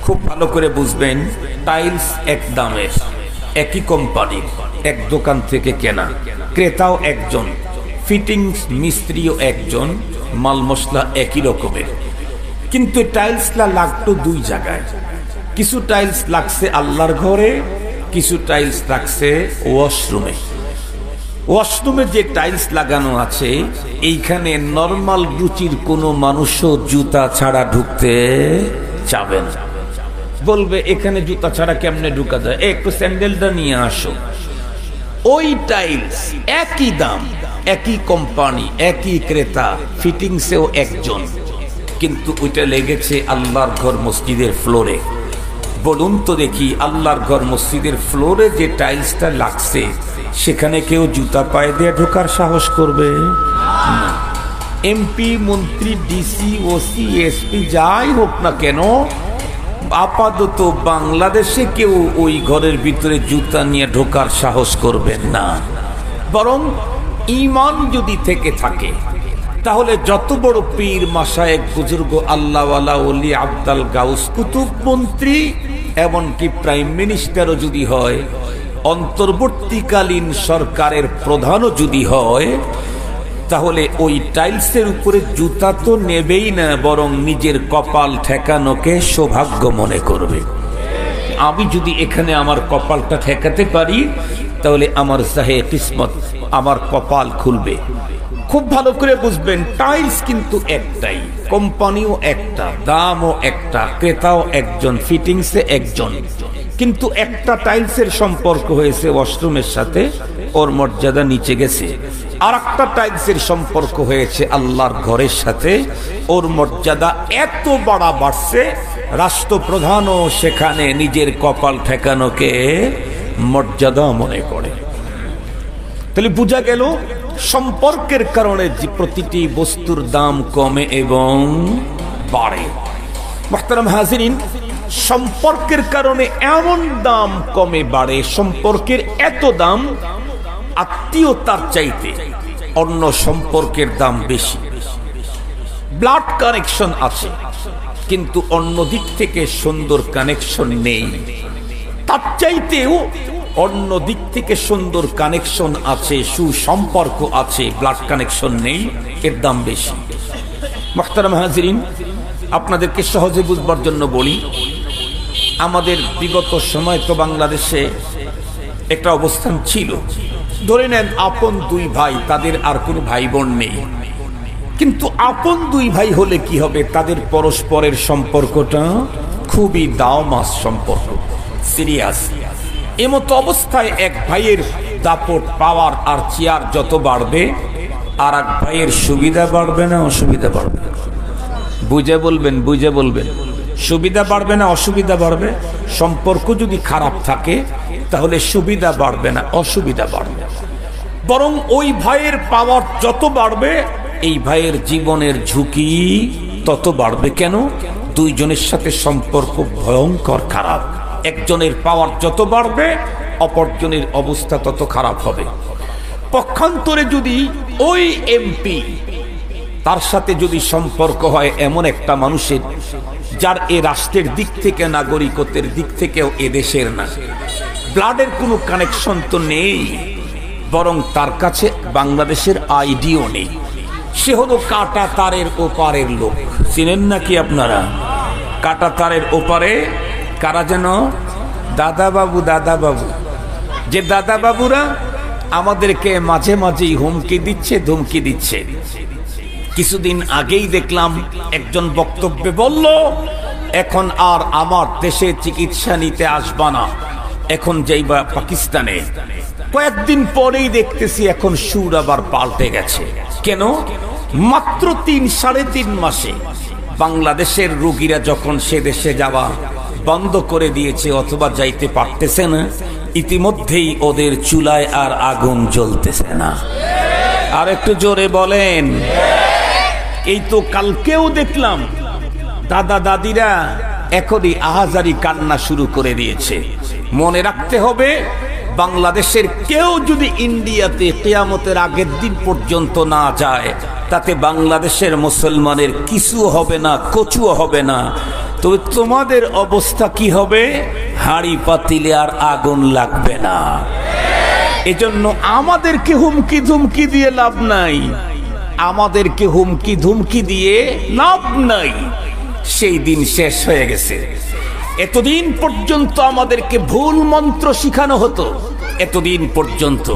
খুব ভালো করে বুঝবেন, টাইলস এক দামের, একই কোম্পানির, এক দোকান থেকে কেনা, ক্রেতাও একজন, ফিটিংস মিস্ত্রিও একজন, মাল মশলা একই রকমের, কিন্তু টাইলসটা লাগতো দুই জায়গায়। কিছু টাইলস লাগছে আল্লাহর ঘরে, কিছু টাইলস লাগছে ওয়াশরুমে। ওয়াশরুমে যে টাইলস লাগানো আছে এইখানে নরমাল রুচির কোনো মানুষও জুতা ছাড়া ঢুকতে চাবে না, বলবে এখানে জুতা ছাড়া কেমনে ঢুকা যায়, একটু স্যান্ডেলটা নিয়ে আসো। ওই টাইলস একই দাম, একই কোম্পানি, একই ক্রেতা, ফিটিংসেও একজন, কিন্তু ওইটা লেগেছে আল্লাহর ঘর মসজিদের ফ্লোরে। বলুন তো দেখি, আল্লাহর ঘর মসজিদের ফ্লোরে যে টাইলসটা লাগছে সেখানে কেউ জুতা পায়ে দিয়ে ঢোকার সাহস করবে? এমপি, মন্ত্রী, ডিসি, ওসি, এসপি যাই হোক না কেন, আপাতত বাংলাদেশে কেউ ওই ঘরের ভিতরে জুতা নিয়ে ঢোকার সাহস করবেন না। বরং ঈমান যদি থেকে থাকে তাহলে যত বড় পীর, মাশায়েখ, বুজুর্গ, আল্লাহওয়ালা, ওলি, আব্দাল, গাউস, কুতুব, মন্ত্রী, এমনকি প্রাইম মিনিস্টারও যদি হয়, অন্তর্বর্তীকালীন সরকারের প্রধানও যদি হয়, তাহলে ওই টাইলসের উপরে জুতা তো নেবেই না, বরং নিজের কপাল ঠেকানোকে সৌভাগ্য মনে করবে। আমি যদি এখানে আমার কপালটা ঠেকাতে পারি তাহলে আমার জাহে কিসমত, আমার কপাল খুলবে। খুব ভালো করে বুঝবেন, টাইলস কিন্তু একটাই, কোম্পানিও একটা, দামও একটা, ক্রেতাও একজন, ফিটিংসে একজন, কিন্তু একটা টাইলসের সম্পর্ক হয়েছে ওয়াশরুমের সাথে, ওর মর্যাদা নিচে গেছে। আর একটা টাইলসের সম্পর্ক হয়েছে আল্লাহর ঘরের সাথে, ওর মর্যাদা এত বাড়ছে, রাষ্ট্রপ্রধানও সেখানে নিজের কপাল ঠেকানোকে মর্যাদা মনে করে। তাহলে বোঝা গেল সম্পর্কের কারণে যে প্রতিটি বস্তুর দাম কমে এবং বাড়ে। মুহতারাম হাজিরিন, সম্পর্কের কারণে এমন দাম কমে বাড়ে, সম্পর্কের এত দাম, আত্মীয়তার চাইতে অন্য সম্পর্কের দাম বেশি। ব্লাড কানেকশন আছে কিন্তু অন্য দিক থেকে সুন্দর কানেকশন নেই, তার চাইতেও অন্য দিক থেকে সুন্দর কানেকশন আছে, সুসম্পর্ক আছে, ব্লাড কানেকশন নেই, এর দাম বেশি। মুহতারাম হাজিরিন, আপনাদেরকে সহজে বুঝবার জন্য বলি, আমাদের বিগত সময় তো বাংলাদেশে একটা অবস্থান ছিল, ধরে নেন আপন দুই ভাই, তাদের আর কোনো ভাই বোন নেই, কিন্তু আপন দুই ভাই হলে কি হবে, তাদের পরস্পরের সম্পর্কটা খুবই দাওমাস সম্পর্ক, সিরিয়াস। এমতো অবস্থায় এক ভাইয়ের দাপট, পাওয়ার আর চেয়ার যত বাড়বে, আর এক ভাইয়ের সুবিধা বাড়বে না অসুবিধা বাড়বে? বুঝে বলবেন, বুঝে বলবেন। সুবিধা বাড়বে না অসুবিধা বাড়বে? সম্পর্ক যদি খারাপ থাকে তাহলে সুবিধা বাড়বে না অসুবিধা বাড়বে, বরং ওই ভাইয়ের পাওয়ার যত বাড়বে এই ভাইয়ের জীবনের ঝুঁকি তত বাড়বে। কেন? দুইজনের সাথে সম্পর্ক ভয়ঙ্কর খারাপ, একজনের পাওয়ার যত বাড়বে অপরজনের অবস্থা তত খারাপ হবে। পক্ষান্তরে যদি ওই এমপি, তার সাথে যদি সম্পর্ক হয় এমন একটা মানুষের যার এ রাষ্ট্রের দিক থেকে, নাগরিকত্বের দিক থেকেও এ দেশের না, ব্লাডের কোনো কানেকশন তো নেই, বরং তার কাছে বাংলাদেশের আইডিও নেই, সে হলো কাটা তারের ওপারের লোক। চিনেন নাকি আপনারা কাটা তারের ওপারে কারা যেন? দাদা বাবু, দাদা বাবু। যে দাদা বাবুরা আমাদেরকে মাঝে মাঝেই হুমকি দিচ্ছে, ধমকি দিচ্ছে। কিছুদিন আগেই দেখলাম একজন বক্তব্যে বলল, এখন আর আমার দেশে চিকিৎসা নিতে আসবা না, এখন যাইবা পাকিস্তানে। কয়েকদিন পরেই দেখতেছি এখন সুর আবার পাল্টে গেছে। কেন? মাত্র 3-3.5 মাসে বাংলাদেশের রোগীরা যখন সে দেশে যাওয়া বন্ধ করে দিয়েছে অথবা যাইতে পারতেছে না, ইতিমধ্যেই ওদের চুলায় আর আগুন জ্বলতেছে না। আর একটু জোরে বলেন। এই তো কালকেও দেখলাম দাদা দাদিরা এখনই আহাজারি কান্না শুরু করে দিয়েছে। মনে রাখতে হবে, বাংলাদেশের কেউ যদি ইন্ডিয়াতে কিয়ামতের আগের দিন পর্যন্ত না যায়, তাতে বাংলাদেশের মুসলমানের কিছু হবে না, কচুও হবে না। তবে তোমাদের অবস্থা কি হবে? হাঁড়ি পাতিলে আর আগুন লাগবে না। এজন্য আমাদেরকে হুমকি ধুমকি দিয়ে লাভ নাই, আমাদেরকে হুমকি ধুমকি দিয়ে লাভ নাই। সেই দিন শেষ হয়ে গেছে। এতদিন পর্যন্ত আমাদেরকে ভুল মন্ত্র শিখানো হতো। এতদিন পর্যন্ত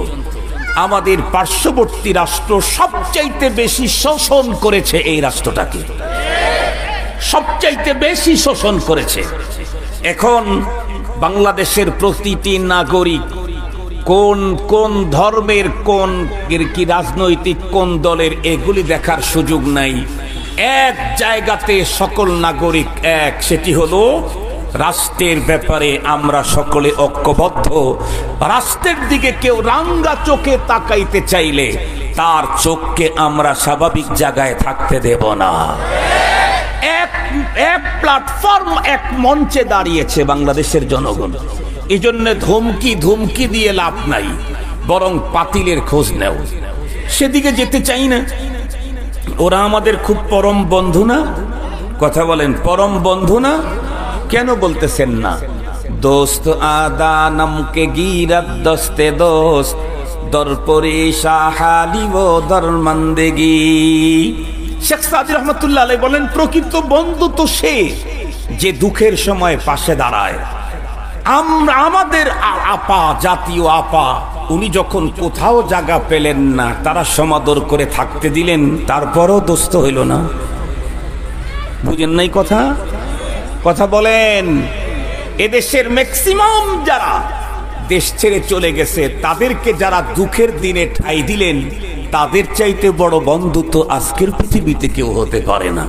আমাদের পার্শ্ববর্তী রাষ্ট্র সবচাইতে বেশি শোষণ করেছে এই রাষ্ট্রটাকে, সবচাইতে বেশি শোষণ করেছে। এখন বাংলাদেশের প্রতিটি নাগরিক কোন কোন ধর্মের, কোন কি রাজনৈতিক কোন দলের, এগুলি দেখার সুযোগ নাই। এক জায়গাতে সকল নাগরিক এক, সেটি হলো রাষ্ট্রের ব্যাপারে আমরা সকলে ঐক্যবদ্ধ। রাষ্ট্রের দিকে কেউ রাঙ্গা চোখে তাকাইতে চাইলে তার চোখকে আমরা স্বাভাবিক জায়গায় থাকতে দেব না। এক প্ল্যাটফর্ম, এক মঞ্চে দাঁড়িয়েছে বাংলাদেশের জনগণ। এই জন্য ধমকি দিয়ে লাভ নাই, বরং পাতিলের খোঁজ নেও। সেদিকে যেতে চাই না। ওরা আমাদের খুব পরম বন্ধু না? কথা বলেন, পরম বন্ধু না? কেন বলতেছেন না? দোস্ত আদা নামকে গিরাত দস্তে দোস্ত দরপরে শাহালিব দরমন্দেগি। শেখ সাদি রহমতুল্লাহ আলাইহি বলেন, প্রকৃত বন্ধু তো সে যে দুঃখের সময় পাশে দাঁড়ায়। আমাদের আপা, জাতীয় আপা, উনি যখন কোথাও জায়গা পেলেন না, তারা সমাদর করে থাকতে দিলেন, তারপরও দোস্ত হইল না। বুঝেন নাই কথা? কথা বলেন। এদেশের ম্যাক্সিমাম যারা দেশ ছেড়ে চলে গেছে, তাদেরকে যারা দুঃখের দিনে ঠাঁই দিলেন, তাদের চাইতে বড় বন্ধু তো আজকের পৃথিবীতে কেউ হতে পারে না।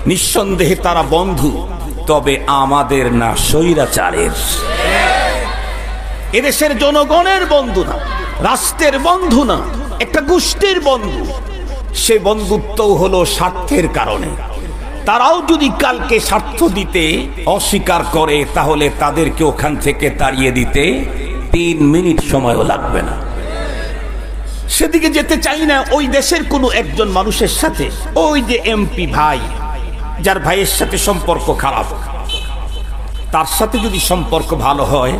নিঃসন্দেহে তারা বন্ধু, তবে আমাদের না, স্বৈরাচারের। এদেশের জনগণের বন্ধু না, রাষ্ট্রের বন্ধু না, একটা গোষ্ঠীর বন্ধু। সে বন্ধুত্ব হলো স্বার্থের কারণে। তারাও যদি কালকে স্বার্থ দিতে অস্বীকার করে, তাহলে তাদেরকে ওখান থেকে তাড়িয়ে দিতে 3 মিনিট সময়ও লাগবে না। সেদিকে যেতে চাই না। ওই দেশের কোনো একজন মানুষের সাথে, ওই যে এমপি ভাই, যার ভাইয়ের সাথে সম্পর্ক খারাপ, তার সাথে যদি সম্পর্ক ভালো হয়,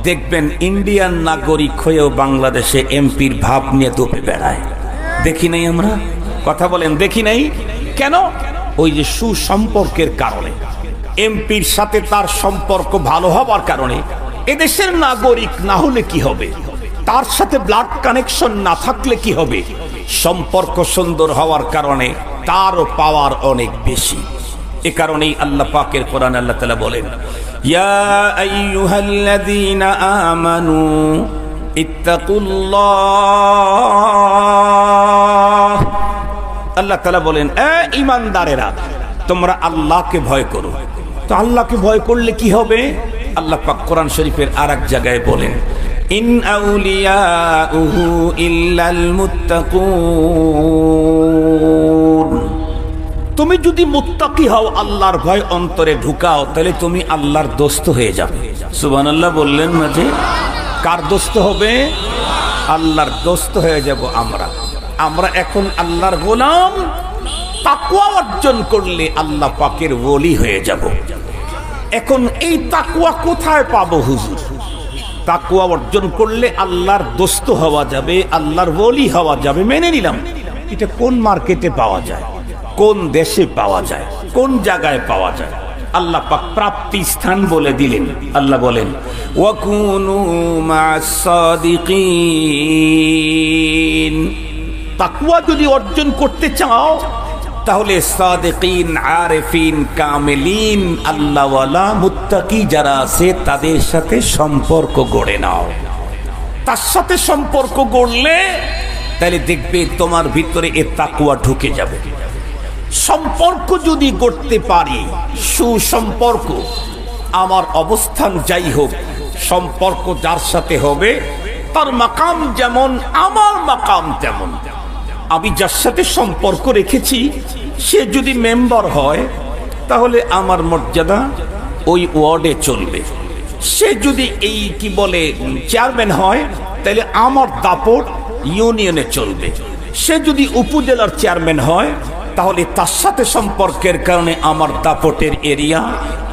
দেখবেন ইন্ডিয়ান নাগরিক হয়েও বাংলাদেশে এমপির ভাব নিয়ে দোপে বেড়ায়। দেখি নাই আমরা? কথা বলেন, দেখি নাই? কেন? ওই যে সুসম্পর্কের কারণে। এমপির সাথে তার সম্পর্ক ভালো হবার কারণে। এদেশের নাগরিক না হলে কি হবে? তার সাথে ব্লাড কানেকশন না থাকলে কি হবে? সম্পর্ক সুন্দর হওয়ার কারণে তারও পাওয়ার অনেক বেশি। এ কারণেই আল্লাহ পাকের কোরআনে আল্লাহ তাআলা বলেন, ইয়া আইয়ুহাল্লাযীনা আমানু ইত্তাকুল্লাহ। আল্লাহ তাআলা বলেন, এ ঈমানদারেরা, তোমরা আল্লাহকে ভয় করো। তো আল্লাহকে ভয় করলে কি হবে? আল্লাহ পাক কোরআন শরীফের আরেক জায়গায় বলেন, ইন আউলিয়াউহু ইল্লাল মুত্তাকুন। তুমি যদি মুত্তাকি হও, আল্লাহর ভয় অন্তরে ঢুকাও, তাহলে তুমি আল্লাহর দোস্ত হয়ে যাবে। সুবহানাল্লাহ বললেন না? যে কার দোস্ত হবে? আল্লাহর দোস্ত হয়ে যাব আমরা। আমরা এখন আল্লাহর গোলাম। তাকওয়া অর্জন করলে আল্লাহ পাকের ওলি হয়ে যাব। এখন এই তাকওয়া কোথায় পাবো হুজুর? তাকওয়া অর্জন করলে আল্লাহর দোস্ত হওয়া যাবে, আল্লাহর ওলি হওয়া যাবে, মেনে নিলাম। এটা কোন মার্কেটে পাওয়া যায়? কোন দেশে পাওয়া যায়? কোন জায়গায় পাওয়া যায়? আল্লাহ পাক প্রাপ্তি স্থান বলে দিলেন। আল্লাহ বলেন, ওয়াকুনু মা'আস সাদিকিন। তাকওয়া যদি অর্জন করতে চাও, তাহলে সাদিকিন, আরিফিন, কামিলিন, আল্লাহওয়ালা, মুত্তাকি যারা আছে তাদের সাথে সম্পর্ক গড়ে নাও। তার সাথে সম্পর্ক গড়লে তাহলে দেখবে তোমার ভিতরে এ তাকওয়া ঢুকে যাবে। সম্পর্ক যদি গড়তে পারি, সুসম্পর্ক, আমার অবস্থান যাই হোক, সম্পর্ক যার সাথে হবে তার মাকাম যেমন, আমার মাকাম তেমন। আমি যার সাথে সম্পর্ক রেখেছি সে যদি মেম্বার হয়, তাহলে আমার মর্যাদা ওই ওয়ার্ডে চলবে। সে যদি এই কি বলে চেয়ারম্যান হয়, তাহলে আমার দাপট ইউনিয়নে চলবে। সে যদি উপজেলার চেয়ারম্যান হয়, তাহলে তার সাথে সম্পর্কের কারণে আমার দাপটের এরিয়া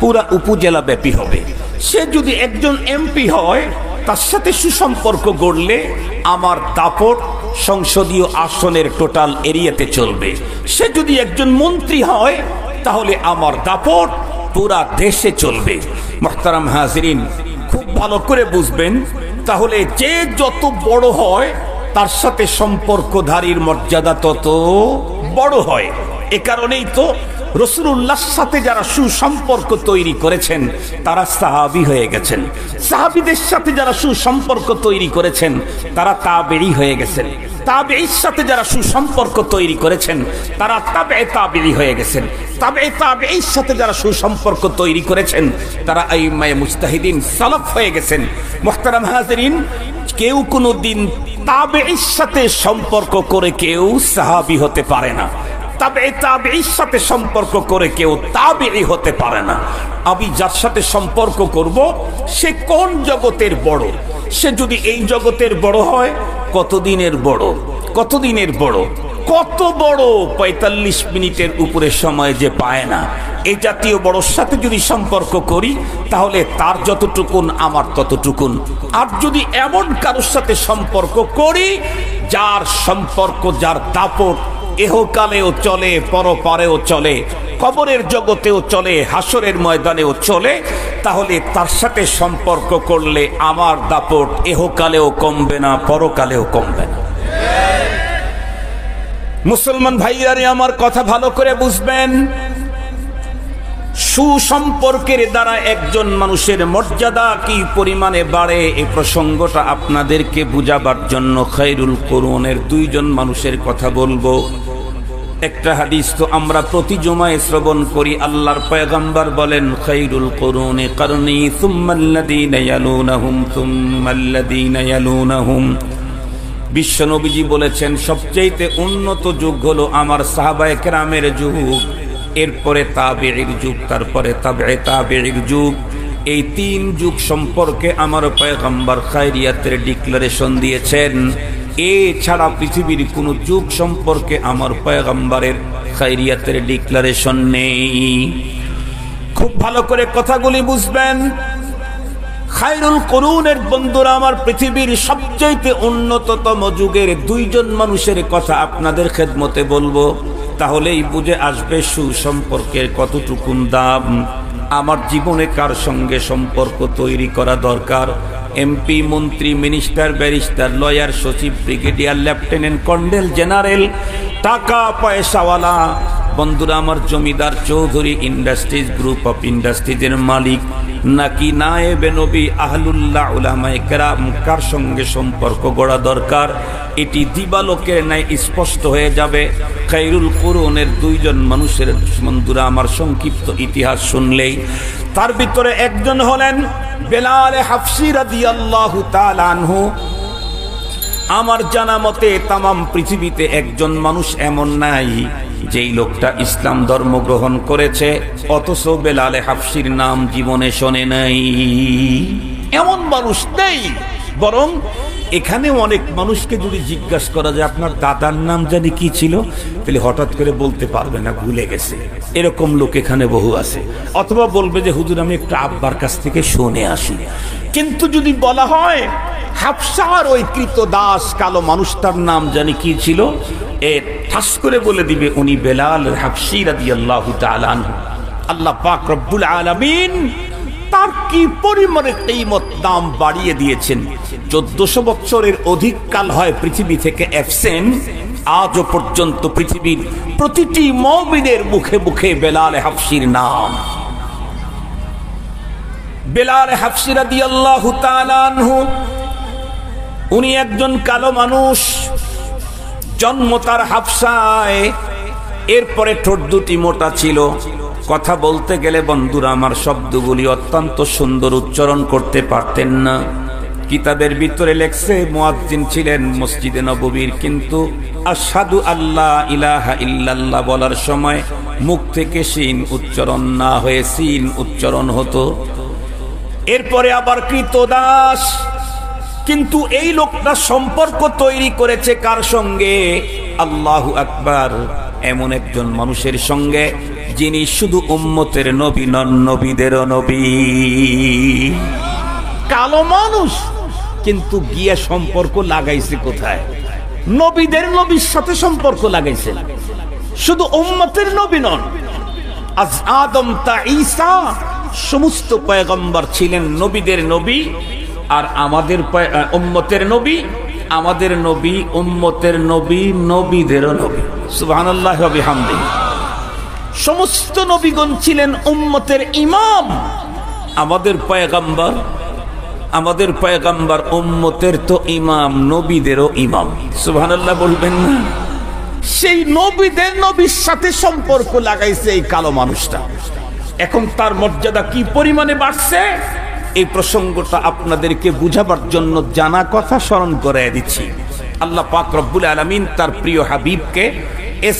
পুরা উপজেলা ব্যাপী হবে। সে যদি একজন এমপি হয়, তার সাথে সুসম্পর্ক গড়লে আমার দাপট সংসদীয় আসনের টোটাল এরিয়াতে চলবে। সে যদি একজন মন্ত্রী হয়, তাহলে আমার দাপট পুরা দেশে চলবে। মুহতারাম হাজিরিন, খুব ভালো করে বুঝবেন, তাহলে যে যত বড় হয় তার সাথে সম্পর্কধারীর মর্যাদা তত বড় হয়। এ কারণেই তো রাসূলুল্লাহর সাথে যারা সুসম্পর্ক তৈরি করেছেন তারা সাহাবী হয়ে গেছেন। সাহাবীদের সাথে যারা সুসম্পর্ক তৈরি করেছেন তারা তাবেঈ হয়ে গেছেন। তাবেঈর সাথে যারা সুসম্পর্ক তৈরি করেছেন তারা তাবেঈ তাবেঈ হয়ে গেছেন। তাবেঈ তাবেঈর সাথে যারা সুসম্পর্ক তৈরি করেছেন তারা আইম্মায়ে মুজতাহিদিন সালাফ হয়ে গেছেন। মুহতারাম হাজিরিন, কেউ কোনোদিন তাবেঈর সাথে সম্পর্ক করে কেউ সাহাবী হতে পারে না। তাবেঈর সাথে সম্পর্ক করে কেউ তাবেঈ হতে পারে না। আমি যার সাথে সম্পর্ক করব সে কোন জগতের বড়, সে যদি এই জগতের বড় হয়, কতদিনের বড়, কতদিনের বড়, কত বড়, ৪৫ মিনিটের উপরে সময় যে পায় না, এই জাতীয় বড়র সাথে যদি সম্পর্ক করি তাহলে তার যতটুকুন আমার ততটুকুন। আর যদি এমন কারোর সাথে সম্পর্ক করি যার সম্পর্ক, যার দাপট এহকালেও চলে, পরপারেও চলে, কবরের জগতেও চলে, হাসরের ময়দানেও চলে, তাহলে তার সাথে সম্পর্ক করলে আমার দাপট এহকালেও কমবে না, পরকালেও কমবে না। মুসলমান ভাইয়ারে আমার কথা ভালো করে বুঝবেন, সুসম্পর্কের দ্বারা একজন মানুষের মর্যাদা কি পরিমাণে বাড়ে, এই প্রসঙ্গটা আপনাদেরকে বুঝাবার জন্য খায়রুল কুরুনের দুইজন মানুষের কথা বলবো। একটা হাদিস তো আমরা প্রতি জুমায় শ্রবণ করি। আল্লাহর পয়গম্বর বলেন, খায়রুল কুরুনি করনি সুম্মাল্লাযীনা ইয়ালুনাহুম সুম্মাল্লাযীনা ইয়ালুনাহুম। বিশ্ব নবীজি বলেছেন, সবচেয়ে উন্নত যুগ হলো আমার সাহাবায়ে কেরামের যুগ, এরপরে তাবেঈর যুগ, তারপরে তাবেঈ তাবেঈর যুগ। এই তিন যুগ সম্পর্কে আমার পয়গম্বর খায়রিয়াতের ডিক্লারেশন দিয়েছেন। এছাড়া পৃথিবীর কোন যুগ সম্পর্কে আমার পয়গম্বরের খায়রিয়াতের ডিক্লারেশন নেই। খুব ভালো করে কথাগুলি বুঝবেন। খায়রুল কুরুনের বন্ধুরা আমার, পৃথিবীর সবচেয়ে উন্নততম যুগের দুইজন মানুষের কথা আপনাদের খেদমতে বলবো, তাহলেই বুঝে আসবে সুসম্পর্কের কতটুকুন দাম। আমার জীবনে কার সঙ্গে সম্পর্ক তৈরি করা দরকার? এমপি, মন্ত্রী, মিনিস্টার, ব্যারিস্টার, লয়ার, সচিব, ব্রিগেডিয়ার, লেফটেন্যান্ট, কর্নেল, জেনারেল, টাকা পয়সাওয়ালা বন্ধুরা আমার, জমিদার, চৌধুরী, ইন্ডাস্ট্রিজ, গ্রুপ অফ ইন্ডাস্ট্রিজের মালিক, নাকি নায়েবে নবী, আহলুল্লাহ, উলামায়ে কেরাম, কার সঙ্গে সম্পর্ক গড়া দরকার এটি দিবালোকের ন্যায় স্পষ্ট হয়ে যাবে খায়রুল কুরুনের দুইজন মানুষের বন্ধুরা আমার সংক্ষিপ্ত ইতিহাস শুনলেই। তার ভিতরে একজন হলেন বেলাল হাফসি রাদিয়াল্লাহু তাআলা আনহু। আমার জানা মতে তামাম পৃথিবীতে একজন মানুষ এমন নাই যেই লোকটা ইসলাম ধর্ম গ্রহণ করেছে অথচ বেলাল হাফসির নাম জীবনে শোনে নাই। এমন মানুষ নেই। বরং এখানে অনেক মানুষকে যদি জিজ্ঞাসা করা যায় আপনার দাদার নাম জানি কি ছিল, তাহলে হঠাৎ করে বলতে পারবে না, ভুলে গেছে। এরকম লোক এখানে বহু আছে। অথবা বলবে যে হুজুর আমি একটু আব্বার কাছ থেকে শুনে আসি। কিন্তু যদি বলা হয় হাফসার ওই কৃতদাস কালো মানুষটার নাম জানি কি ছিল, এ ঠাস করে বলে দিবে উনি বেলাল হাফসি রাদিয়াল্লাহু তাআলা আনহু। আল্লাহ পাক রব্বুল আলামিন তার কি পরিমাণে কিমত দাম বাড়িয়ে দিয়েছেন। 1400 বছরের অধিক কাল হয় পৃথিবী থেকে অ্যাবসেন্ট, আজও পর্যন্ত পৃথিবীর প্রতিটি মুমিনের মুখে মুখে বেলাল হাফসির নাম। বেলাল হাফসি রাদিয়াল্লাহু তাআলা আনহু উনি একজন কালো মানুষ, জন্ম তার হাফসায়। এরপরে ঠোঁট দুটি মোটা ছিল। কথা বলতে গেলে বন্ধুরা আমার শব্দগুলি অত্যন্ত সুন্দর উচ্চারণ করতে পারতেন না। কিতাবের ভিতরে লেখছে মুয়াজ্জিন ছিলেন মসজিদে নববীর, কিন্তু আশহাদু আল্লাহ ইলাহা ইল্লাল্লাহ বলার সময় মুখ থেকে শিন উচ্চারণ না হয়ে সিন উচ্চারণ হতো। এরপরে আবার কৃতদাস, কিন্তু এই লোকটা সম্পর্ক তৈরি করেছে কার সঙ্গে? আল্লাহু আকবার, এমন একজন মানুষের সঙ্গে যিনি শুধু উম্মতের নবী নন, নবীদেরও নবী। কালো মানুষ কিন্তু গিয়ে সম্পর্ক লাগাইছে কোথায়? নবীদের নবীর সাথে সম্পর্ক লাগাইছে। শুধু উম্মতের নবী নন, আজ আদম তা ঈসা সমস্ত পয়গম্বর ছিলেন নবীদের নবী। আর আমাদের উম্মতের নবী, আমাদের নবী উম্মতের নবী, নবীদেরও নবী। সুবহানাল্লাহি ওয়া বিহামদিহি। সমস্ত নবীগণ ছিলেন উম্মতের ইমাম। আমাদের পয়গম্বর উম্মতের তো ইমাম, নবীদেরও ইমাম। সুবহানাল্লাহ বলবেন না? সেই নবীদের নবীর সাথে সম্পর্ক লাগাইছে এই কালো মানুষটা। এখন তার মর্যাদা কি পরিমাণে বাড়ছে, এই প্রসঙ্গটা আপনাদেরকে বুঝাবার জন্য জানা কথা স্মরণ করাই দিচ্ছি। আল্লাহ পাক রব্বুল আলামিন তার প্রিয় হাবিবকে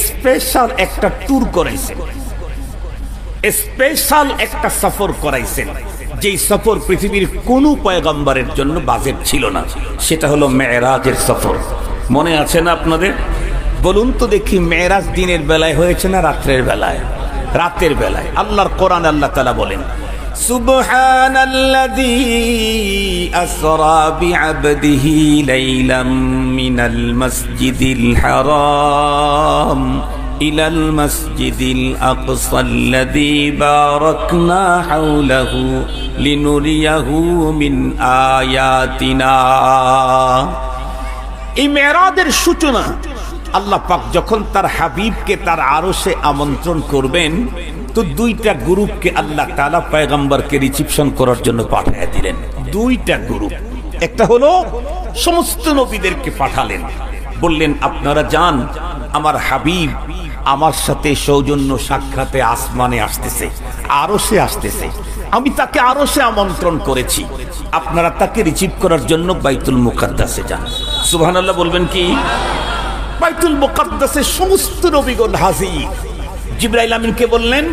স্পেশাল একটা ট্যুর করাইছেন, স্পেশাল একটা সফর করাইছেন, যেই সফর পৃথিবীর কোনো পয়গম্বরের জন্য বাজেট ছিল না। সেটা হলো মেরাজের সফর। মনে আছে না আপনাদের? বলুন তো দেখি, মেরাজ দিনের বেলায় হয়েছে না রাতের বেলায়? রাতের বেলায়। আল্লাহর কোরআন আল্লাহ তাআলা বলেন, সুবহানাল্লাযী আসরা বিআবদিহি লাইলাম মিনাল মাসজিদিল হারাম ইলাল মাসজিদিল আকসাল্লাযী বারাকনা হাওলাহু লিনুরিয়াহু মিন আয়াতিনা। এই মেরাজের সূচনা আল্লাহ পাক যখন তার হাবিবকে তার আরশে আমন্ত্রণ করবেন, তো দুইটা গ্রুপকে আল্লাহ তাআলা পয়গম্বরকে রিসিপশন করার জন্য পাঠিয়ে দিলেন। দুইটা গ্রুপ। একটা হলো সমস্ত নবীদেরকে পাঠালেন, বললেন আপনারা যান, আমার হাবিব আমার সাথে সৌজন্য সাক্ষাতে আসমানে আসতেছে, আরশে আসতেছে, আমি তাকে আরশে আমন্ত্রণ করেছি, আপনারা তাকে রিসিভ করার জন্য বাইতুল মুকাদ্দাসে যান। সুবহানাল্লাহ বলবেন কি? বাইতুল মুকাদ্দাসে সমস্ত নবীগণ হাজির। জিবরাইল আমিনকে বললেন,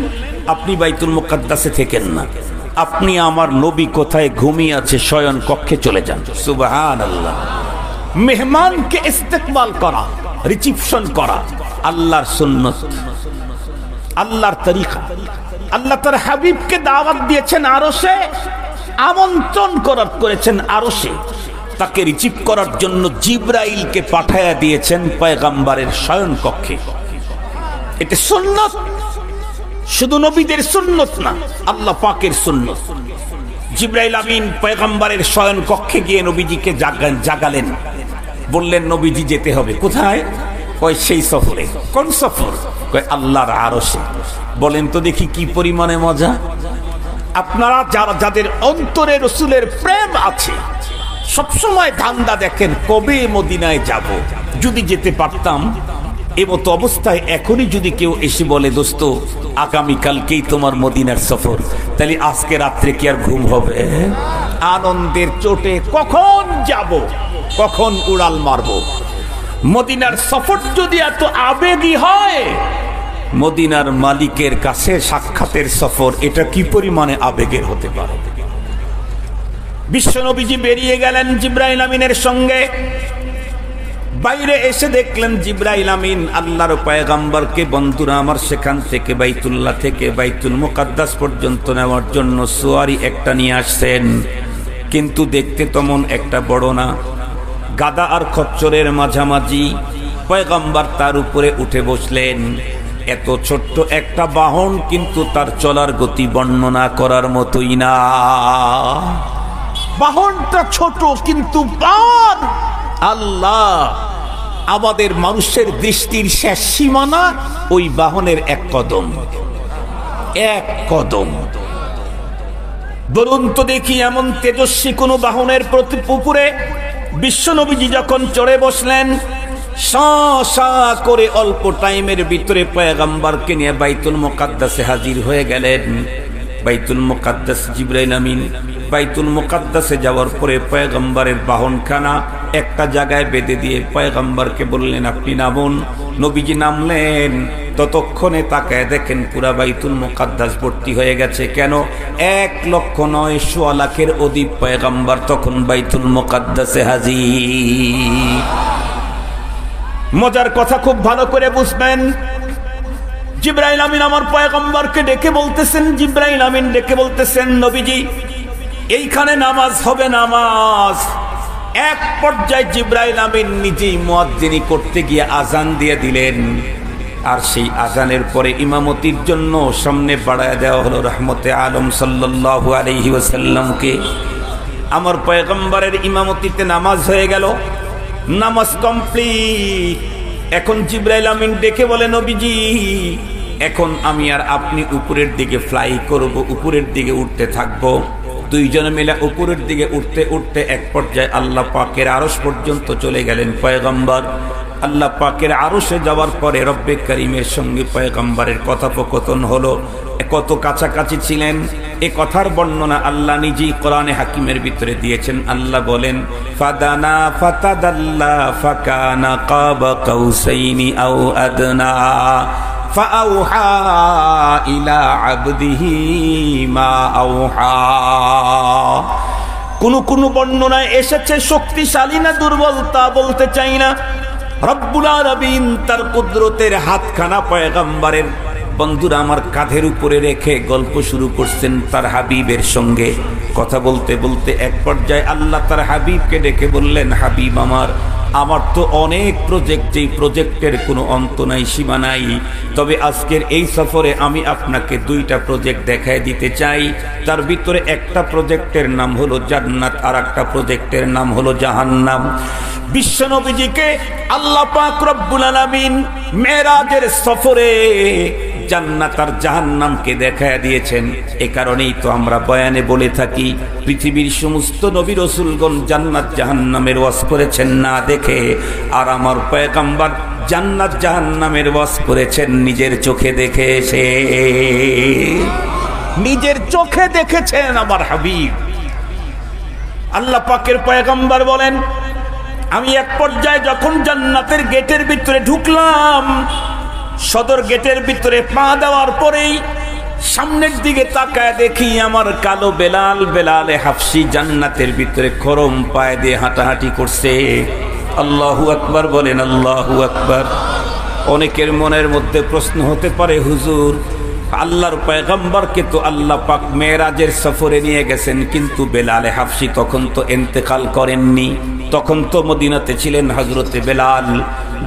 আপনি বাইতুল মুকাদ্দাসে থেকেন না, আপনি আমার নবী কোথায় ঘুমিয়ে আছে শয়ন কক্ষে চলে যান। সুবহানাল্লাহ। মেহমানকে ইস্তেকবাল করা, রিসিপশন করা আল্লাহর সুন্নত, আল্লাহর তরিকা। আল্লাহ তার হাবিবকে দাওয়াত দিয়েছেন আরশে, আমন্ত্রণ করেছেন আরশে, তাকে রিসিভ করার জন্য জিবরাইলকে পাঠায়া দিয়েছেন পয়গম্বরের শয়ন কক্ষে। এটা সুন্নত, শুধু নবীদের সুন্নত না, আল্লাহ পাকের সুন্নত। জিবরাইল আমিন পয়গম্বরের শয়ন কক্ষে গিয়ে নবীজিকে জাগালেন, বললেন নবীজি যেতে হবে। কোথায়? কয় সেই সফরে। কোন সফর? কয় আল্লাহর আরশে। বলেন তো দেখি কি পরিমাণে মজা। আপনারা যাদের অন্তরে রাসূলের প্রেম আছে, সবসময় ধান্দা দেখেন কবে মদিনায় যাব। যদি যেতে পারতাম, এমতো অবস্থায় এখনই যদি কেউ এসে বলে দোস্ত আগামীকালকেই তোমার মদিনার সফর, তাহলে আজকে রাত্রে কি আর ঘুম হবে? আনন্দের চোটে কখন যাব, কখন উড়াল মারব। মদিনার সফর যদি এত আবেগী হয়, মদিনার মালিকের কাছে সাক্ষাতের সফর এটা কি পরিমাণে আবেগের হতে পারে। বিশ্বনবীজি বেরিয়ে গেলেন জিবরাইল আমিনের সঙ্গে। বাইরে এসে দেখলেন জিবরাইল আমিন আল্লাহর পয়গম্বরকে, বন্ধুরা আমার, সেখান থেকে বাইতুল্লাহ থেকে বাইতুল মুকাদ্দাস পর্যন্ত নেওয়ার জন্য সোয়ারি একটা নিয়ে আসছেন। কিন্তু দেখতে তেমন একটা বড় না, গাদা আর খচ্চরের মাঝামাঝি। পয়গম্বর তার উপরে উঠে বসলেন। এত ছোট্ট একটা বাহন, কিন্তু তার চলার গতি বর্ণনা করার মতোই না। বাহনটা ছোট কিন্তু পার আল্লাহ। আমাদের মানুষের দৃষ্টির শেষ সীমানা ওই বাহনের এক কদম, এক কদম। বলুন তো দেখি, এমন তেজস্বী কোন বাহনের উপরে বিশ্বনবীজি যখন চড়ে বসলেন, সা করে অল্প টাইমের ভিতরে পয়গম্বরকে নিয়ে বাইতুল মুকাদ্দাসে হাজির হয়ে গেলেন। বাইতুল মুকাদ্দাস জিবরাইল আমিন বাইতুল মুকাদ্দাসে যাওয়ার পরে পয়গম্বরের বাহনখানা একটা জায়গায় বেঁধে দিয়ে পয়গম্বরকে বললেন আপনি নামুন। নবীজি নামলেন, ততক্ষণে তাকায় দেখেন পুরা বাইতুল মুকাদ্দাস ভর্তি হয়ে গেছে। কেন? 1,09,000,000 অধিক পয়গম্বর তখন বাইতুল মুকাদ্দাসে হাজির। মজার কথা খুব ভালো করে বুঝবেন, জিবরাইল আমিন আমার পয়গম্বরকে ডেকে বলতেছেন, জিবরাইল আমিন ডেকে বলতেছেন, নবীজি এইখানে নামাজ হবে, নামাজ। এক পর্যায়ে জিবরাইল আমিন নিজেই মুয়াজ্জিনি করতে গিয়ে আজান দিয়ে দিলেন। আর সেই আজানের পরে ইমামতির জন্য সামনে বাড়ায় দেওয়া হলো রহমতে আলম সাল্লাল্লাহু আলাইহি ওয়াসাল্লামকে। আমার পয়গম্বরের ইমামতিতে নামাজ হয়ে গেল, নামাজ কমপ্লিট। এখন জিবরাইল আমিন ডেকে বলে, নবীজি এখন আমি আর আপনি উপরের দিকে ফ্লাই করব, উপরের দিকে উঠতে থাকবো। দুইজনে মিলে উপরের দিকে উঠতে উঠতে এক পর্যায়ে আল্লাহ পাকের আরশ পর্যন্ত চলে গেলেন পয়গম্বর। আল্লাহ পাকের আরশে যাওয়ার পরে রব্বে করিমের সঙ্গে পয়গম্বরের কথোপকথন হলো। কত কাছাকাছি ছিলেন এ কথার বর্ণনা আল্লাহ নিজেই কোরআনে হাকিমের ভিতরে দিয়েছেন। আল্লাহ বলেন, ফাদানা ফাতাদাল্লা ফাকানা কাবা কাউসাইনি আও আদনা ফাআউহা ইলা আবদিহি মা আউহা। কোন বর্ণনায় এসেছে শক্তিশালী না দুর্বল তা বলতে চাই না। রব্বুল আলামিন তার কুদরতের হাতখানা পয়গম্বরের বন্ধুরা আমার কাঁধের উপরে রেখে গল্প শুরু করছেন তার হাবিবের সঙ্গে। কথা বলতে বলতে এক পর্যায়ে আল্লাহ তার হাবিবকে ডেকে বললেন, হাবিব আমার তো অনেক প্রজেক্ট, যেই প্রজেক্টের কোনো অন্ত নাই, সীমা নাই। তবে আজকের এই সফরে আমি আপনাকে দুইটা প্রজেক্ট দেখায় দিতে চাই। তার ভিতরে একটা প্রজেক্টের নাম হলো জান্নাত, আর একটা প্রজেক্টের নাম হলো জাহান্নাম। বিশ্বনবীজিকে আল্লাহ পাক রব্বুল আলামিন মেরাজের সফরে জান্নাত আর জাহান্নামকে দেখায় দিয়েছেন। এ কারণেই তো আমরা বয়ানে বলে থাকি পৃথিবীর সমস্ত নবী রাসূলগণ জান্নাত জাহান্নামের ওয়াজ করেছেন না দেখে, আর আমার পয়গম্বর জান্নাত জাহান্নামের ওয়াজ করেছেন নিজের চোখে দেখে। এসে নিজের চোখে দেখেছেন আমার হাবিব। আল্লাহ পাকের পয়গম্বর বলেন, আমি এক পর্যায়ে যখন জান্নাতের গেটের ভিতরে ঢুকলাম, সদর গেটের ভিতরে পা দেওয়ার পরেই সামনের দিকে তাকায় দেখি আমার কালো বেলালে হাফসি জান্নাতের ভিতরে খরম পায়ে দিয়ে হাঁটাহাঁটি করছে। আল্লাহু আকবার বলেন, আল্লাহু আকবার। অনেকের মনের মধ্যে প্রশ্ন হতে পারে, হুজুর আল্লাহর পয়গম্বরকে তো আল্লাহ পাক মেরাজের সফরে নিয়ে গেছেন, কিন্তু বেলালে হাফসি তখন তো ইন্তেকাল করেননি, তখন তো মদিনাতে ছিলেন হযরতে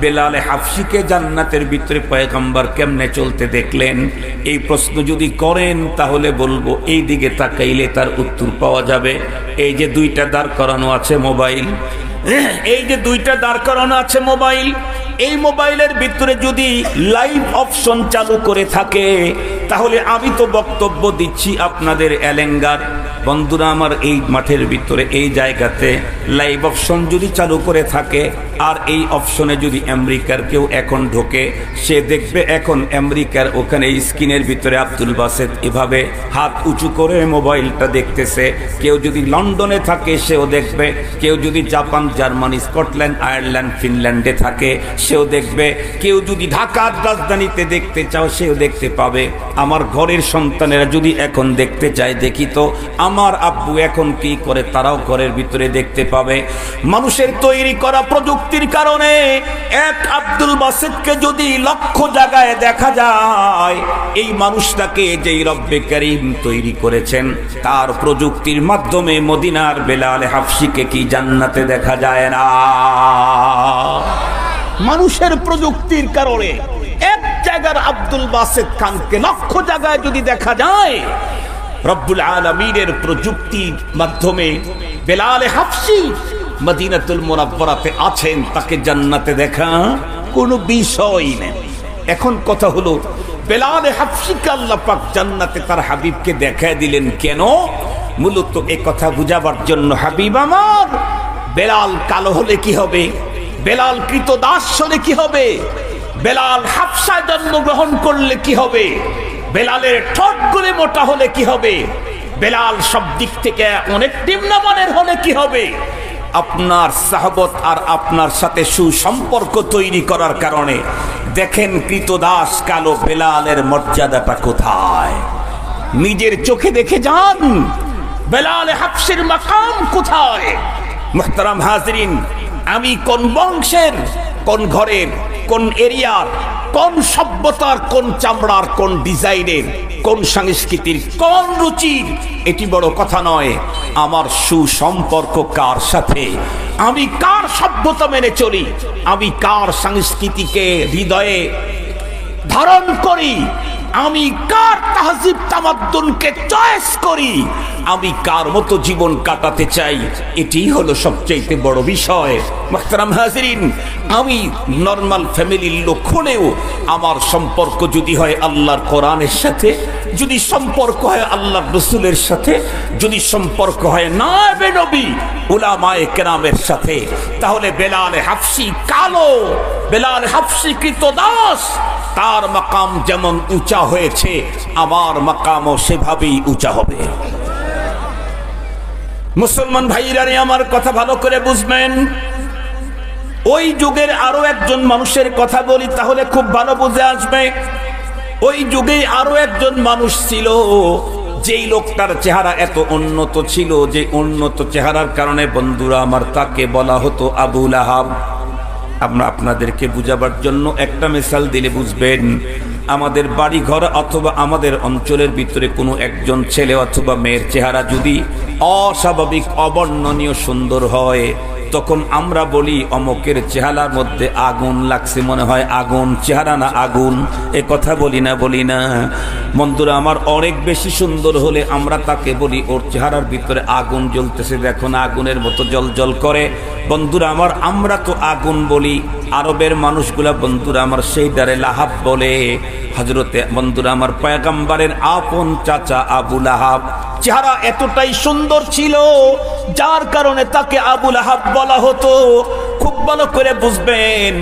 বেলালে হাফসিকে জান্নাতের ভিতরে পয়গম্বর কেমনে চলতে দেখলেন? এই প্রশ্ন যদি করেন তাহলে বলবো এই দিকে তাকাইলে তার উত্তর পাওয়া যাবে। এই যে দুইটা দাঁড় করানো আছে মোবাইল, এই মোবাইলের ভিতরে যদি লাইভ অপশন চালু করে থাকে তাহলে আমি তো বক্তব্য দিচ্ছি আপনাদের এলেঙ্গার বন্ধুরা আমার, এই মাঠের ভিতরে এই জায়গাতে লাইভ অপশন যদি চালু করে থাকে আর এই অপশনে যদি আমেরিকার কেউ এখন ঢোকে, সে দেখবে এখন আমেরিকার ওখানে স্ক্রিনের ভিতরে আব্দুল বাসেত এভাবে হাত উঁচু করে মোবাইলটা দেখতেছে। কেউ যদি লন্ডনে থাকে সেও দেখবে, কেউ যদি জাপান, জার্মানি, স্কটল্যান্ড, আয়ারল্যান্ড, ফিনল্যান্ডে থাকে সেও দেখবে, কেউ যদি ঢাকার রাজধানীতে দেখতে চাও সেও দেখতে পাবে। আমার ঘরের সন্তানেরা যদি এখন দেখতে চায়, দেখি তো আমার আব্বু এখন কি করে, তারাও ঘরের ভিতরে দেখতে পাবে। মানুষের তৈরি করা প্রযুক্তির কারণে এক আব্দুল বাসেতকে যদি লক্ষ জায়গায় দেখা যায়, এই মানুষটাকে যেই রব্বে করিম তৈরি করেছেন তার প্রযুক্তির মাধ্যমে মদিনার বেলালে হাফসিকে কি জান্নাতে দেখা যায় না? মানুষের প্রযুক্তির কারণে এক জায়গার আব্দুল বাসেত খানকে লক্ষ জায়গায় যদি দেখা যায়, রব্বুল আলামিনের প্রযুক্তির মাধ্যমে বেলালে হাফসি মদিনাতুল মুনাওয়ারাতে আছেন, তাকে জান্নাতে দেখা কোনো বিষয় নেই। এখন কথা হলো, বেলালে হাফসিকে আল্লাহ পাক জান্নাতে তার হাবিবকে দেখায় দিলেন কেন? মূলত এই কথা বুঝাবার জন্য, হাবিব আমার, বেলাল কালো হলে কি হবে? বেলাল কৃতদাস হলে কি হবে? বেলাল হাফসায় জন্মগ্রহণ করলে কি হবে? বেলালের ঠোঁট গুলো মোটা হলে কি হবে? বেলাল সব দিক থেকে অনেক নিম্নমানের হলে কি হবে? আপনার সাহাবত আর আপনার সাথে সুসম্পর্ক তৈরি করার কারণে দেখেন কৃতদাস কালো বেলালের মর্যাদাটা কোথায়। নিজের চোখে দেখে যান বেলালে হাফসির মাকাম কোথায়। মুহতারাম হাজরিন, আমি কোন বংশের, কোন ঘরের, কোন এরিয়ার, কোন সভ্যতার, কোন চামড়ার, কোন ডিজাইনের, কোন সংস্কৃতির, কোন রুচির, এটি বড় কথা নয়। আমার সুসম্পর্ক কার সাথে, আমি কার সভ্যতা মেনে চলি, আমি কার সংস্কৃতিকে হৃদয়ে ধারণ করি, আমি কার তাহজিব তামাদ্দুনকে চয়েস করি, আমি কার মতো জীবন কাটাতে চাই, এটি হলো সবচেয়ে বড় বিষয়। মুহতারাম হাজিরিন, আমি নরমাল ফ্যামিলির লোক হলেও আমার সম্পর্ক যদি হয় আল্লাহর কোরআনের সাথে, যদি সম্পর্ক হয় আল্লাহর রাসূলের সাথে, যদি সম্পর্ক হয় নায়েবে নবী উলামায়ে কেরামের সাথে, তাহলে বেলাল হাফসি কালো, বেলাল হাফসি কৃতদাস, তার মাকাম যেমন উঁচা হয়েছে আমার মাকামও সেভাবেই উঁচা হবে। মুসলমান ভাইরা রে, আমার কথা ভালো করে বুঝবেন। ওই যুগের আরো একজন মানুষের কথা বলি, তাহলে খুব ভালো বুঝে আসবে। ওই যুগে আরো একজন মানুষ ছিল, যেই লোকটার চেহারা এত উন্নত ছিল, যে উন্নত চেহারার কারণে বন্ধুরা আমার তাকে বলা হতো আবু লাহাব। আমরা আপনাদেরকে বুঝাবার জন্য একটা মিসাল দিলে বুঝবেন। আমাদের বাড়ি ঘর অথবা আমাদের অঞ্চলের ভিতরে কোনো একজন ছেলে অথবা মেয়ের চেহারা যদি অস্বাভাবিক, অবর্ণনীয় সুন্দর হয়, তখন আমরা বলি অমকের চেহারার মধ্যে আগুন লাগছে, মনে হয় আগুন, চেহারা না আগুন, এ কথা বলি না? বলি না বন্ধুরা আমার? অনেক বেশি সুন্দর হলে আমরা তাকে বলি ওর চেহারার ভিতরে আগুন জ্বলতেছে, দেখো না আগুনের মতো জল জল করে। বন্ধুরা আমার, আমরা তো আগুন বলি, আরবের মানুষগুলা বন্ধুরা আমার সেই দ্বারে লাহাব বলে। হযরতে বন্ধুরা আমার পয়গম্বরের আপন চাচা আবু লাহাব চেহারা এতটাই সুন্দর ছিল, যার কারণে তাকে আবু লাহাব বলা হতো। খুব ভালো করে বুঝবেন,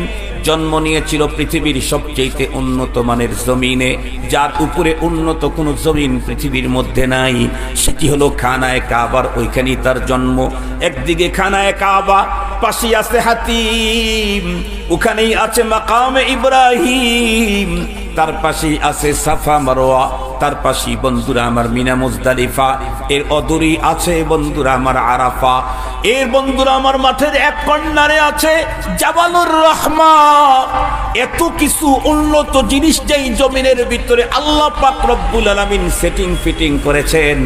জন্ম নিয়েছিল পৃথিবীর সবচেয়ে উন্নত মানের জমিনে, যার উপরে উন্নত কোনো জমিন পৃথিবীর মধ্যে নাই, সেটি হলো খানায়ে কাবার। ওইখানেই তার জন্ম। একদিকে খানায়ে কাবা, পাশে আছে হাতিম, ওখানেই আছে মাকামে ইব্রাহিম, তার পাশেই আছে সাফা মারওয়া, তার পাশেই বন্ধুরা আমার মিনা মুজদালিফা, এর অদূরেই আছে বন্ধুরা আমার আরাফা, এর বন্ধুরা আমার মাঠের এক কর্নারে আছে জাবালুর রহমা। এত কিছু উন্নত জিনিস যেই জমিনের ভিতরে আল্লাহ পাক রব্বুল আলামিন সেটিং ফিটিং করেছেন,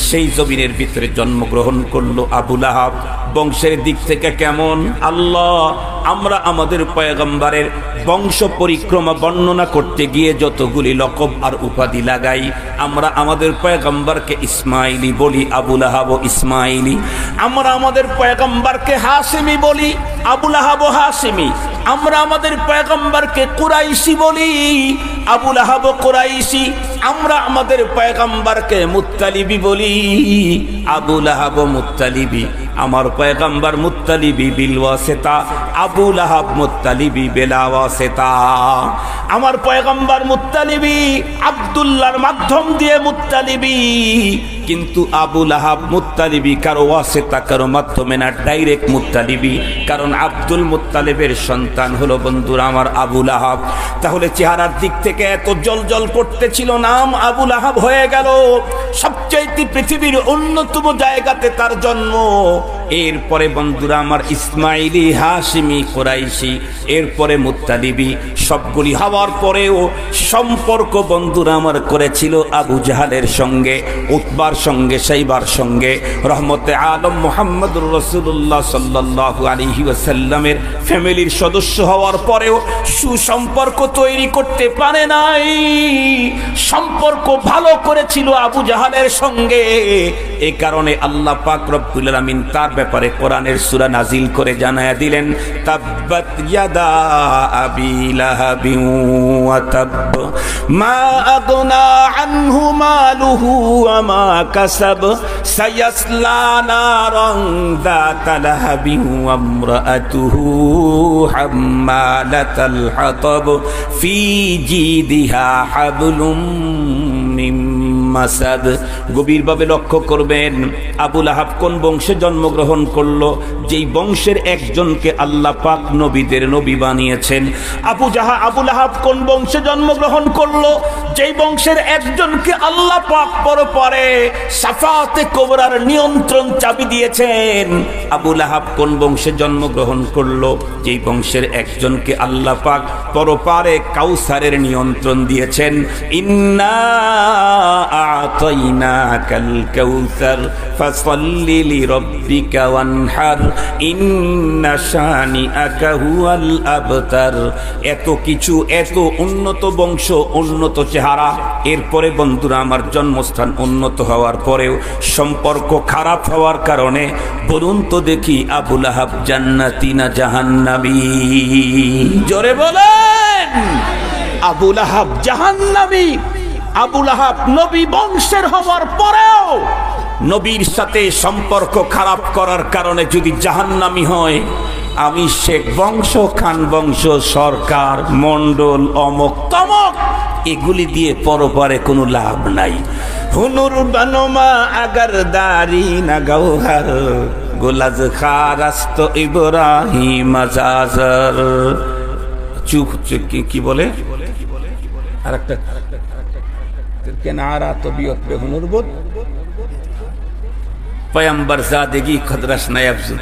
সেই জমিনের ভিতরে জন্মগ্রহণ করলো আবু লাহাব। বংশের দিক থেকে কেমন? আল্লাহ, আমরা আমাদের পয়গম্বরের বংশ পরিক্রমা বর্ণনা করতে গিয়ে যতগুলি লকব আর উপাধি লাগাই, আমরা আমাদের পয়গম্বরকে ইসমাইলি বলি, আবু লাহাব ইসমাইলি। আমরা আমাদের পয়গম্বরকে হাশিমি বলি, আবু লাহাব হাশিমি। আমরা আমাদের পয়গম্বরকে কুরাইশি বলি, আবু লাহাব কুরাইশি। আমরা আমাদের পয়গম্বরকে মুত্তালিবি বলি, আবু লাহাব মুত্তালিবি। আমার পয়গম্বর মুত্তালিবি বিল ওয়াসিতা, আবু লাহাব মুত্তালিবি বিলা ওয়াসিতা। আমার পয়গম্বর মুত্তালিবি আব্দুল্লাহর মাধ্যম দিয়ে মুত্তালিবি, কিন্তু আবু লাহাব মুত্তালিবি কারো ওয়াসিতা, কারো মাধ্যমে না, ডাইরেক্ট মুত্তালিবি। কারণ আব্দুল মুত্তালিবের সন্তান হলো বন্ধুরা আমার আবু লাহাব। তাহলে চেহারার দিক থেকে এত জলজল করতেছিল, নাম আবু লাহাব হয়ে গেল। সবচেয়ে পৃথিবীর অন্যতম জায়গাতে তার জন্ম। এরপরে বন্ধুরা আমার ইসমাইলি, হাশিমি, কুরাইশি, এরপরে মুত্তালিবি। সবগুলি হওয়ার পরেও সম্পর্ক বন্ধুরা আমার করেছিল আবু জাহালের সঙ্গে, উতবার সঙ্গে, শাইবার সঙ্গে। রহমতে আলম মুহাম্মদুর রাসূলুল্লাহ সাল্লাল্লাহু আলাইহি ওয়াসাল্লামের ফ্যামিলির সদস্য হওয়ার পরেও সুসম্পর্ক তৈরি করতে পারে নাই। সম্পর্ক ভালো করেছিল আবু জাহালের সঙ্গে। এই কারণে আল্লাহ পাক রব্বুল আলামিন তার ব্যাপারে কোরআনের সূরা নাজিল করে জানায়া দিলেন, তাব্বাত ইয়াদা আবি লাহাবিন ওয়া তাব মা আগনা আনহু মালুহু ওয়া মা কাসাব সায়াসলা নারান যাতা লাহাবিন ওয়া ইমরাআতুহু হাম্মালাতাল হাতাব ফি জিদিহা হাবলুম মিন মাসাদ। গভীরভাবে লক্ষ্য করবেন, আবু লাহাব কোন বংশে জন্মগ্রহণ করলো? যেই বংশের একজনকে আল্লাহ পাক নবীদের নবী বানিয়েছেন। আবু লাহাব কোন বংশে জন্মগ্রহণ করলো? যেই বংশের একজনকে আল্লাহ পাক পরপারে শাফাতে কুবরার নিয়ন্ত্রণ চাবি দিয়েছেন। আবু লাহাব কোন বংশে জন্মগ্রহণ করলো? যেই বংশের একজনকে আল্লাহ পাক পরপারে কাউসারের নিয়ন্ত্রণ দিয়েছেন। ইন্না আ'তাইনাকাল কাউসার ফাসাল্লি লিরাব্বিকা ওয়ানহার ইন্না শানিআকা হুয়াল আবতার। এত কিছু, এত উন্নত বংশ, উন্নত চেহারা, এরপরে বন্ধুরা আমার জন্মস্থান উন্নত হওয়ার পরেও সম্পর্ক খারাপ হওয়ার কারণে বলুন তো দেখি আবু লাহাব জান্নাতি না জাহান্নামী? জোরে বলেন। আবু লাহাব জাহান্নামী। আবু লাহাব নবী বংশের হওয়ার পরেও নবীর সাথে সম্পর্ক খারাপ করার কারণে যদি জাহান্নামী হয়, আমি শেখ বংশ, খান বংশ, সরকার, মন্ডল, অমক তমক এগুলি দিয়ে পরপারে কোনো লাভ নাই। হুনুর বানোমা আগার দারি না গৌহার গোলাজ খারাস্ত ইব্রাহিম আজাজার। চুপ কি বলে আর একটা কেনারা তবিয়ত পে হুনুর বোধ পয়ম্বর জাদেগি খদরাস নায়াবজু।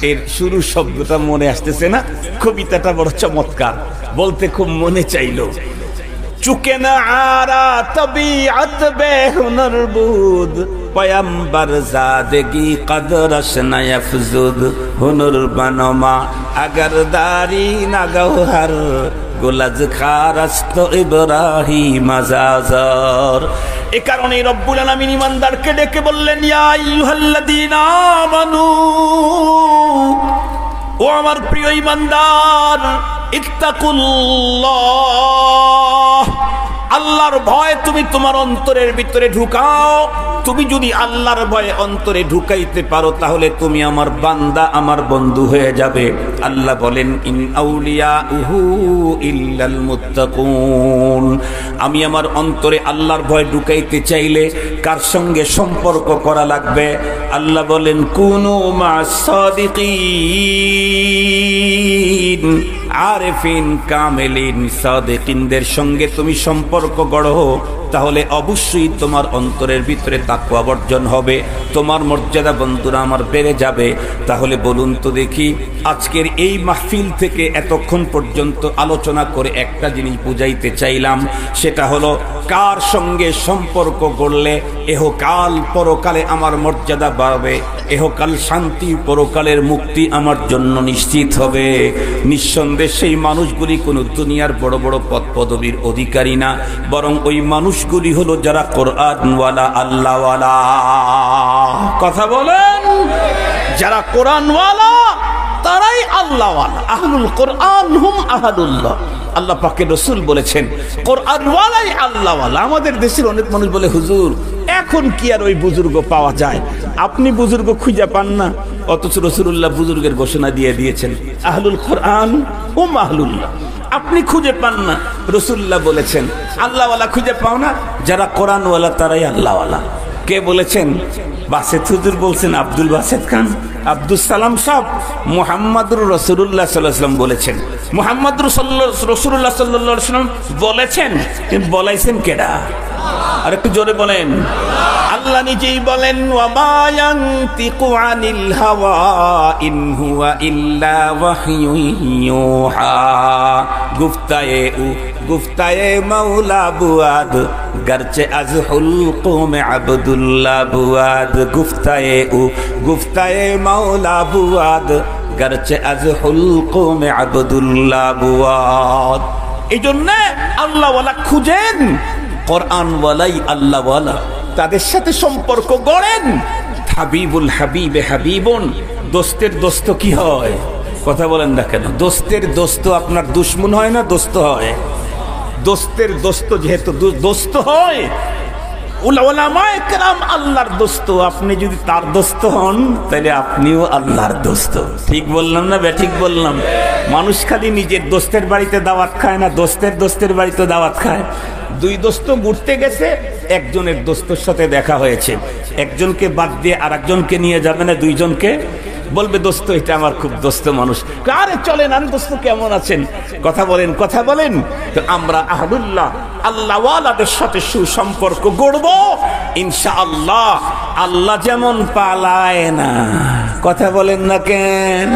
এর শুরু শব্দটা মনে আসতেছে না? কবিতাটা বড় চমৎকার, বলতে খুব মনে চাইলো। চুকে না আরা তবিয়ত বে হুনুর বুদ পয়ম্বর জাদেগি কদরাস নায়াফজুদ হুনুর বানোমা আগার দারি না গৌহার গোলাজ খারাস্ত ইব্রাহিম আজাজার। এ কারণে রব্বুল আলামিন ঈমানদারকে ডেকে বললেন, ইয়া আইয়ুহাল্লাযীনা আমানু, ও আমার প্রিয় ঈমানদার, ইত্তাকুল্লাহ, আল্লাহর ভয় তুমি তোমার অন্তরের ভিতরে ঢুকাও। তুমি যদি আল্লাহর ভয় অন্তরে ঢুকাইতে পারো তাহলে তুমি আমার বান্দা, আমার বন্ধু হয়ে যাবে। আল্লাহ বলেন, ইন আউলিয়াউহু ইল্লাল মুত্তাকুন। আমি আমার অন্তরে আল্লাহর ভয় ঢুকাইতে চাইলে কার সঙ্গে সম্পর্ক করা লাগবে? আল্লাহ বলেন, কুনু মা'আস সাদিকিন, আরিফিন কামিলিন, সাদিকিনদের সঙ্গে তুমি সম্পর্ক গড়ো, তাহলে অবশ্যই তোমার অন্তরের ভিতরে তাকওয়া বর্জন হবে, তোমার মর্যাদা বন্ধুরা আমার বেড়ে যাবে। তাহলে বলুন তো দেখি, আজকের এই মাহফিল থেকে এতক্ষণ পর্যন্ত আলোচনা করে একটা জিনিস বুঝাইতে চাইলাম, সেটা হলো কার সঙ্গে সম্পর্ক গড়লে এহকাল পরকালে আমার মর্যাদা বাড়বে, এহকাল শান্তি, পরকালের মুক্তি আমার জন্য নিশ্চিত হবে। নিঃসন্দেহে সেই মানুষগুলি কোনো দুনিয়ার বড় বড় পদ পদবীর অধিকারী না, বরং ওই মানুষগুলি হলো যারা কোরআনওয়ালা, আল্লাহওয়ালা। কথা বলেন, যারা কোরআনওয়ালা তারাই আল্লাহওয়ালা। আহলুল কোরআন হুম আহাদুল্লাহ। আল্লাহ পাকের রাসূল বলেছেন কোরআনওয়ালাই আল্লাহওয়ালা। আমাদের দেশের অনেক মানুষ বলে, হুজুর এখন কি আর ওই বুজুর্গ পাওয়া যায়? আপনি বুজুর্গ খুঁজে পান না, অথচ রাসূলুল্লাহ বুজুর্গের ঘোষণা দিয়ে দিয়েছেন, আহলুল কোরআন হুম আহলুল্লাহ। আপনি খুঁজে পান না, রাসূলুল্লাহ বলেছেন আল্লাহওয়ালা খুঁজে পাও না, যারা কোরআনওয়ালা তারাই আল্লাহওয়ালা। কে বলেছেন? বাসেত হুজুর বলছেন, আব্দুল বাসেত খান, আব্দুল সালাম সাহেব, মুহাম্মদুর রাসূলুল্লাহ সাল্লাল্লাহু আলাইহি ওয়াসাল্লাম বলেছেন। মুহাম্মদুর রাসূলুল্লাহ সাল্লাল্লাহু আলাইহি ওয়াসাল্লাম বলেছেন, কিন্তু বলাইছেন কেডা? আর একটু জোরে বলেন। আল্লাহ নিজেই বলেন, ওয়া মা ইয়ানতিকু আনিল হাওয়া ইন হুয়া ইল্লা ওয়াহয়ুন ইউহা। গুফতায়ে মাওলা বুয়াদ গরচে আজ হুলকুম আব্দুল্লাহ বুয়াদ। গুফতায়ে মাওলা বুয়াদ গরচে আজ হুলকুম আব্দুল্লাহ বুয়াদ। এই জন্য আল্লাহওয়ালা খুঁজেন, কোরআনওয়ালাই আল্লাহওয়ালা, তাদের সাথে সম্পর্ক গড়েন। হাবিবুল হাবিবে হাবিবুন, দোস্তের দোস্ত কি হয়? কথা বলেন না কেন? দোস্তের দোস্ত আপনার দুশ্মন হয় না, দোস্ত হয়। দোস্তের দোস্ত যেহেতু দোস্ত হয়, উলামায়ে কেরাম আল্লাহর দোস্ত। আপনি যদি তার দোস্ত হন তাহলে আপনিও আল্লাহর দোস্ত। ঠিক বললাম না ঠিক বললাম? মানুষ খালি নিজের দোস্তের বাড়িতে দাওয়াত খায় না, দোস্তের বাড়িতে দাওয়াত খায়। দুই দোস্ত ঘুরতে গেছে, একজনের দোস্তের সাথে দেখা হয়েছে, একজনকে বাদ দিয়ে আরেকজনকে নিয়ে যাবে না, দুইজনকে বলবে দোস্ত এটা আমার খুব দোস্ত মানুষ, আরে চলেন আরে দোস্ত কেমন আছেন, কথা বলেন কথা বলেন। তো আমরা আহলুল্লাহ আল্লাহওয়ালাদের সাথে সুসম্পর্ক গড়ব ইনশাআল্লাহ। আল্লাহ যেমন পালায় না, কথা বলেন না কেন,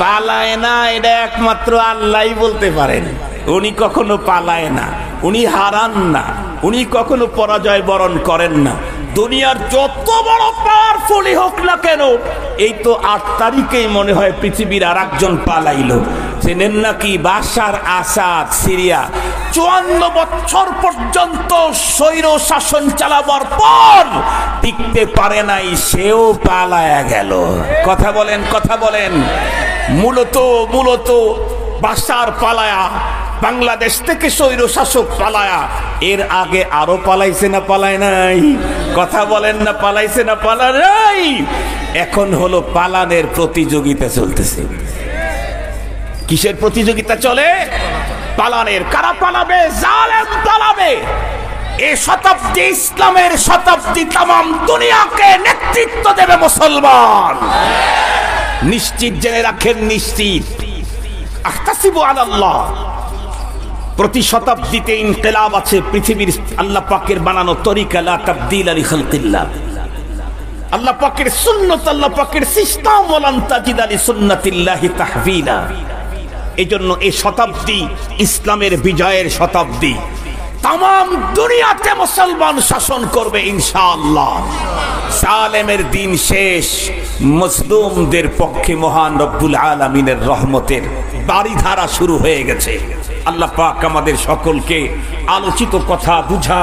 পালায় না এটা একমাত্র আল্লাহই বলতে পারেন। উনি কখনো পালায় না, উনি হারান না, উনি কখনো পরাজয় বরণ করেন না। দুনিয়ার যত বড় পাওয়ারফুলই হোক না কেন, এই তো 8 তারিখেই মনে হয় পৃথিবীর আর একজন পালাইলো, চেনেন নাকি? বাশার আসাদ সিরিয়া 54 বছর পর্যন্ত স্বৈর শাসন চালাবার পর টিকতে পারে নাই, সেও পালায়া গেল। কথা বলেন কথা বলেন। মূলত বাশার পালায়া, বাংলাদেশ থেকে স্বৈর শাসক পালায়া, এর আগে আরো পালাইছে না পালায় নাই? কথা বলেন না, পালাইছে না পালা নাই? এখন হলো পালানের প্রতিযোগিতা চলতেছে। কিসের প্রতিযোগিতা চলে? পালানের। কারা পালাবে? জালেম পালাবে। এই শতাব্দী ইসলামের শতাব্দী, তামাম দুনিয়াকে নেতৃত্ব দেবে মুসলমান। নিশ্চিত জেনে রাখেন, নিশ্চিত। আহতাসিবু আলাল্লাহ, প্রতি শতাব্দীতে ইনকিলাব আছে। পৃথিবীর আল্লাহ পাকের বানানো তরিকা, লা তাবদীলা লিখালকিল্লাহ। আল্লাহ পাকের সুন্নাত, আল্লাহ পাকের সিস্টেম, ওয়ালান তাজিদা লিসুন্নাতিল্লাহি তাহবিলা। এজন্য এই শতাব্দী ইসলামের বিজয়ের শতাব্দী। তামাম দুনিয়াতে মুসলমান শাসন করবে ইনশাআল্লাহ। সালেমের দিন শেষ, মজলুমদের পক্ষে মহান রব্বুল আলামিনের রহমতের বারিধারা শুরু হয়ে গেছে। আল্লাহ পাক আমাদের সকলকে আলোচিত কথা বুঝা